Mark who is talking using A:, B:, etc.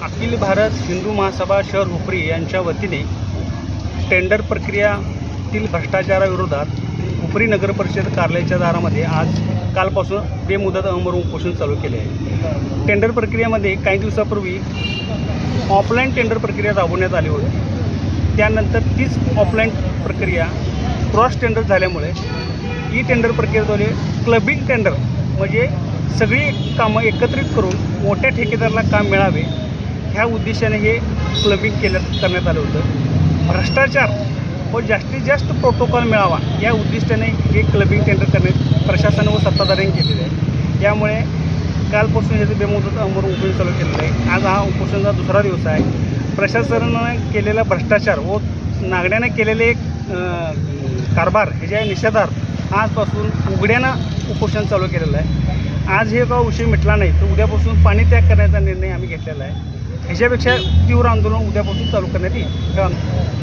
A: अखिल भारत हिंदू महासभा शहर हुपरी यांच्या वतीने टेंडर प्रक्रियातील भ्रष्टाचाराविरोधात हुपरी नगर परिषद कार्यालयाच्या दारामध्ये आज कालपासून बेमुदत आमरण उपोषण चालू केले आहे। टेंडर प्रक्रियेमध्ये काही दिवसापूर्वी ऑफलाईन टेंडर प्रक्रिया राबवण्यात आली होती। त्यानंतर तीच ऑफलाईन प्रक्रिया क्रॉस टेंडर झाल्यामुळे ई टेंडर प्रक्रियेद्वारे क्लबिंग टेंडर म्हणजे सगळी कामं एकत्रित करून मोठ्या ठेकेदाराला काम मिळावे ह्या उद्देशाने हे क्लबिंग करण्यात आलं होतं। भ्रष्टाचार व जास्तीत जास्त प्रोटोकॉल मिळावा या उद्दिष्टाने हे क्लबिंग टेंडर करण्यात प्रशासन व सत्ताधाऱ्यांनी केलेले आहे। त्यामुळे कालपासून ह्याचं बेमुदत आमरण उपोषण चालू केलेलं आहे। आज हा उपोषणाचा दुसरा दिवस आहे। प्रशासनानं केलेला भ्रष्टाचार व नागड्याने केलेले कारभार ह्याच्या निषेधार्थ आजपासून उघड्यानं उपोषण चालू केलेलं आहे। आज हे का विषय मिटला नाही तर उद्यापासून पाणी त्याग करण्याचा निर्णय आम्ही घेतलेला आहे। ह्याच्यापेक्षा तीव्र आंदोलन उद्यापासून चालू करण्यात येईल।